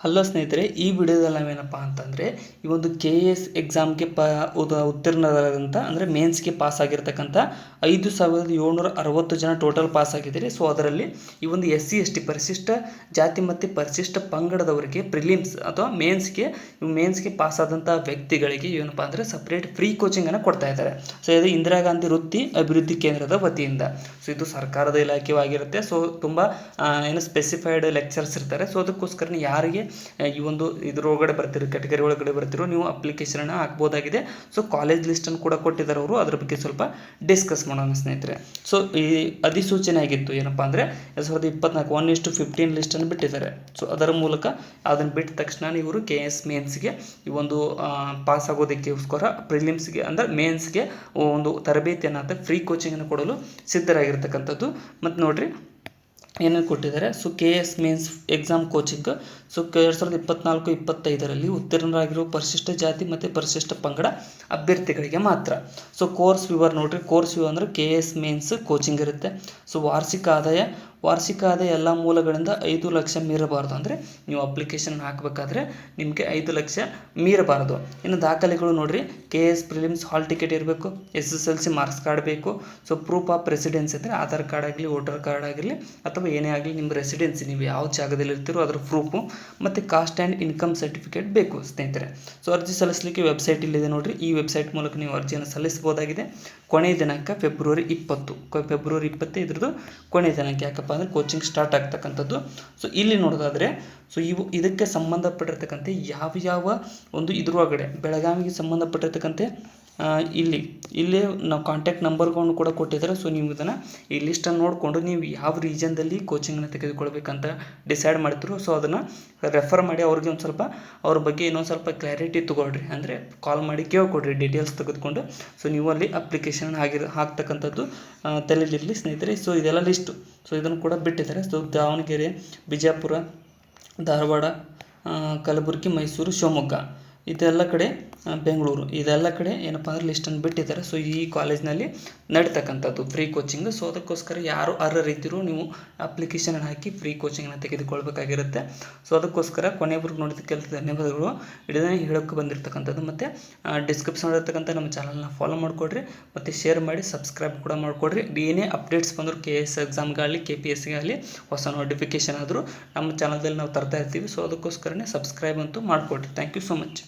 Hello ಸ್ನೇಹಿತರೆ, ಈ ವಿಡಿಯೋದಲ್ಲಿ ನಾವೇನಪ್ಪ ಅಂತಂದರೆ ಈ ಒಂದು ಕೆ ಎ ಎಸ್ ಎಕ್ಸಾಮ್ಗೆ ಉತ್ತೀರ್ಣರಾದಂಥ ಅಂದರೆ ಮೇನ್ಸ್ಗೆ ಪಾಸ್ ಆಗಿರ್ತಕ್ಕಂಥ 5760 ಜನ ಟೋಟಲ್ ಪಾಸ್ ಆಗಿದ್ದೀರಿ. ಸೊ ಅದರಲ್ಲಿ ಈ ಒಂದು SC ST ಪರಿಶಿಷ್ಟ ಜಾತಿ ಮತ್ತು ಪರಿಶಿಷ್ಟ ಪಂಗಡದವರಿಗೆ ಪ್ರಿಲಿಮ್ಸ್ ಅಥವಾ ಮೇನ್ಸ್ಗೆ ಪಾಸ್ ಆದಂಥ ವ್ಯಕ್ತಿಗಳಿಗೆ ಏನಪ್ಪ ಅಂದರೆ ಸಪ್ರೇಟ್ ಫ್ರೀ ಕೋಚಿಂಗನ್ನು ಕೊಡ್ತಾ ಇದ್ದಾರೆ. ಸೊ ಇದು ಇಂದಿರಾ ಗಾಂಧಿ ವೃತ್ತಿ ಅಭಿವೃದ್ಧಿ ಕೇಂದ್ರದ ವತಿಯಿಂದ. ಸೊ ಇದು ಸರ್ಕಾರದ ಇಲಾಖೆವಾಗಿರುತ್ತೆ. ಸೊ ತುಂಬ ಸ್ಪೆಸಿಫೈಡ್ ಲೆಕ್ಚರ್ಸ್ ಇರ್ತಾರೆ. ಸೊ ಅದಕ್ಕೋಸ್ಕರ ಯಾರಿಗೆ ಈ ಒಂದು ಇದರೊಳಗಡೆ ಬರ್ತಿರೋ ಕ್ಯಾಟಗರಿ ಒಳಗಡೆ ಬರ್ತಿರೋ ನೀವು ಅಪ್ಲಿಕೇಶನ್ ಹಾಕ್ಬೋದಾಗಿದೆ. ಸೊ ಕಾಲೇಜ್ ಲಿಸ್ಟನ್ನು ಕೂಡ ಕೊಟ್ಟಿದ್ದಾರೆ ಅವರು. ಅದ್ರ ಬಗ್ಗೆ ಸ್ವಲ್ಪ ಡಿಸ್ಕಸ್ ಮಾಡೋಣ ಸ್ನೇಹಿತರೆ. ಸೊ ಈ ಅಧಿಸೂಚನೆ ಆಗಿತ್ತು ಏನಪ್ಪ ಅಂದರೆ 2024 1:15 ಲಿಸ್ಟನ್ನು ಬಿಟ್ಟಿದ್ದಾರೆ. ಸೊ ಅದರ ಮೂಲಕ ಅದನ್ನು ಬಿಟ್ಟ ತಕ್ಷಣ ಇವರು KS ಮೇನ್ಸ್ಗೆ ಈ ಒಂದು ಪಾಸ್ ಆಗೋದಕ್ಕೋಸ್ಕರ ಪ್ರಿಲಿಮ್ಸ್ಗೆ ಅಂದರೆ ಮೇನ್ಸ್ಗೆ ಒಂದು ತರಬೇತಿಯನ್ನು ಅಂತ ಫ್ರೀ ಕೋಚಿಂಗನ್ನು ಕೊಡಲು ಸಿದ್ಧರಾಗಿರ್ತಕ್ಕಂಥದ್ದು. ಮತ್ತು ನೋಡಿರಿ ಏನೇನು ಕೊಟ್ಟಿದ್ದಾರೆ. So KS mains exam coaching. So 2024-25ರಲ್ಲಿ ಉತ್ತೀರ್ಣರಾಗಿರುವ ಪರಿಶಿಷ್ಟ ಜಾತಿ ಮತ್ತು ಪರಿಶಿಷ್ಟ ಪಂಗಡ ಅಭ್ಯರ್ಥಿಗಳಿಗೆ ಮಾತ್ರ. ಸೊ ಕೋರ್ಸ್ ವಿವರ ನೋಡಿರಿ. ಕೋರ್ಸ್ ವಿವರ ಅಂದರೆ KS ಮೇನ್ಸ್ ಕೋಚಿಂಗ್ ಇರುತ್ತೆ. ಸೊ ವಾರ್ಷಿಕ ಆದಾಯ ಎಲ್ಲ ಮೂಲಗಳಿಂದ 5 ಲಕ್ಷ ಮೀರಬಾರ್ದು. ಅಂದರೆ ನೀವು ಅಪ್ಲಿಕೇಶನ್ ಹಾಕಬೇಕಾದ್ರೆ ನಿಮಗೆ 5 ಲಕ್ಷ ಮೀರಬಾರ್ದು. ಇನ್ನು ದಾಖಲೆಗಳು ನೋಡಿರಿ. KS ಪ್ರಿಲಿಮ್ಸ್ ಹಾಲ್ ಟಿಕೆಟ್ ಇರಬೇಕು, SSLC ಮಾರ್ಕ್ಸ್ ಕಾರ್ಡ್ ಬೇಕು. ಸೊ ಪ್ರೂಫ್ ಆಫ್ ರೆಸಿಡೆನ್ಸ್ ಅಂದರೆ ಆಧಾರ್ ಕಾರ್ಡ್ ಆಗಲಿ, ವೋಟರ್ ಕಾರ್ಡ್ ಆಗಲಿ ಅಥವಾ ಏನೇ ಆಗಲಿ ನಿಮ್ಮ ರೆಸಿಡೆನ್ಸಿ ನೀವು ಯಾವ ಜಾಗದಲ್ಲಿ ಇರ್ತೀರೋ ಅದರ ಪ್ರೂಫು ಮತ್ತು ಕಾಸ್ಟ್ ಆ್ಯಂಡ್ ಇನ್ಕಮ್ ಸರ್ಟಿಫಿಕೇಟ್ ಬೇಕು ಸ್ನೇಹಿತರೆ. ಸೊ ಅರ್ಜಿ ಸಲ್ಲಿಸಲಿಕ್ಕೆ ವೆಬ್ಸೈಟ್ ಇಲ್ಲಿದೆ ನೋಡಿರಿ. ಈ ವೆಬ್ಸೈಟ್ ಮೂಲಕ ನೀವು ಅರ್ಜಿಯನ್ನು ಸಲ್ಲಿಸಬಹುದಾಗಿದೆ. ಕೊನೆಯ ದಿನಾಂಕ ಫೆಬ್ರವರಿ 20 ಇದ್ರದ್ದು ಕೊನೆಯ ದಿನಾಂಕ. ಯಾಕಪ್ಪ ಅಂದರೆ ಕೋಚಿಂಗ್ ಸ್ಟಾರ್ಟ್ ಆಗ್ತಕ್ಕಂಥದ್ದು. ಸೊ ಇಲ್ಲಿ ನೋಡೋದಾದರೆ ಸೊ ಇದಕ್ಕೆ ಸಂಬಂಧಪಟ್ಟಿರ್ತಕ್ಕಂಥ ಯಾವ ಒಂದು ಇದ್ರೊಳಗಡೆ ಬೆಳಗಾವಿಗೆ ಸಂಬಂಧಪಟ್ಟಿರ್ತಕ್ಕಂತೆ ಇಲ್ಲೇ ನಾವು ಕಾಂಟ್ಯಾಕ್ಟ್ ನಂಬರ್ಗಳನ್ನು ಕೂಡ ಕೊಟ್ಟಿದ್ದಾರೆ. ಸೊ ನೀವು ಇದನ್ನು ಈ ಲಿಸ್ಟನ್ನು ನೋಡಿಕೊಂಡು ನೀವು ಯಾವ ರೀಜನ್ದಲ್ಲಿ ಕೋಚಿಂಗನ್ನು ತೆಗೆದುಕೊಳ್ಬೇಕಂತ ಡಿಸೈಡ್ ಮಾಡ್ತಿರೋ ಸೊ ಅದನ್ನು ರೆಫರ್ ಮಾಡಿ ಅವ್ರಿಗೆ ಒಂದು ಸ್ವಲ್ಪ ಅವ್ರ ಬಗ್ಗೆ ಇನ್ನೊಂದು ಸ್ವಲ್ಪ ಕ್ಲಾರಿಟಿ ತೊಗೊಳ್ರಿ. ಅಂದರೆ ಕಾಲ್ ಮಾಡಿ ಕೇಳ್ಕೊಡ್ರಿ ಡೀಟೇಲ್ಸ್ ತೆಗೆದುಕೊಂಡು. ಸೊ ನೀವು ಅಲ್ಲಿ ಅಪ್ಲಿಕೇಶನ್ ಹಾಕ್ತಕ್ಕಂಥದ್ದು ತಲೆಯಲ್ಲಿರಲಿ ಸ್ನೇಹಿತರೆ. ಸೊ ಇದೆಲ್ಲ ಲಿಸ್ಟು. ಸೊ ಇದನ್ನು ಕೂಡ ಬಿಟ್ಟಿದ್ದಾರೆ. ಸೊ ದಾವಣಗೆರೆ, ಬಿಜಾಪುರ, ಧಾರವಾಡ, ಕಲಬುರಗಿ, ಮೈಸೂರು, ಶಿವಮೊಗ್ಗ ಇದೆಲ್ಲ ಕಡೆ, ಬೆಂಗಳೂರು ಇದೆಲ್ಲ ಕಡೆ ಏನಪ್ಪ ಅಂದರೆ ಲಿಸ್ಟನ್ನು ಬಿಟ್ಟಿದ್ದಾರೆ. ಸೊ ಈ ಕಾಲೇಜ್ನಲ್ಲಿ ನಡೀತಕ್ಕಂಥದ್ದು ಫ್ರೀ ಕೋಚಿಂಗ್. ಸೊ ಅದಕ್ಕೋಸ್ಕರ ಯಾರು ಅರ್ಹರಿದ್ದರೂ ನೀವು ಅಪ್ಲಿಕೇಶನ್ ಹಾಕಿ ಫ್ರೀ ಕೋಚಿಂಗನ್ನು ತೆಗೆದುಕೊಳ್ಬೇಕಾಗಿರುತ್ತೆ. ಸೊ ಅದಕ್ಕೋಸ್ಕರ ಕೊನೆಯವರೆಗೂ ನೋಡಿದ್ದಕ್ಕೆಲ್ಲ ಧನ್ಯವಾದಗಳು. ಇದನ್ನೇ ಹೇಳೋಕ್ಕೆ ಬಂದಿರತಕ್ಕಂಥದ್ದು. ಮತ್ತು ಡಿಸ್ಕ್ರಿಪ್ಷನ್ ಇರತಕ್ಕಂಥ ನಮ್ಮ ಚಾನಲ್ನ ಫಾಲೋ ಮಾಡಿಕೊಡ್ರಿ ಮತ್ತು ಶೇರ್ ಮಾಡಿ ಸಬ್ಸ್ಕ್ರೈಬ್ ಕೂಡ ಮಾಡಿಕೊಡ್ರಿ. ಏನೇ ಅಪ್ಡೇಟ್ಸ್ ಬಂದರೂ KS ಎಕ್ಸಾಮ್ಗಾಗಲಿ KPSCಗಾಗಲಿ ಹೊಸ ನೋಟಿಫಿಕೇಷನ್ ಆದರೂ ನಮ್ಮ ಚಾನಲ್ದಲ್ಲಿ ನಾವು ತರ್ತಾ ಇರ್ತೀವಿ. ಸೊ ಅದಕ್ಕೋಸ್ಕರನೇ ಸಬ್ಸ್ಕ್ರೈಬ್ ಅಂತೂ ಮಾಡಿಕೊಡ್ರಿ. Thank you so much.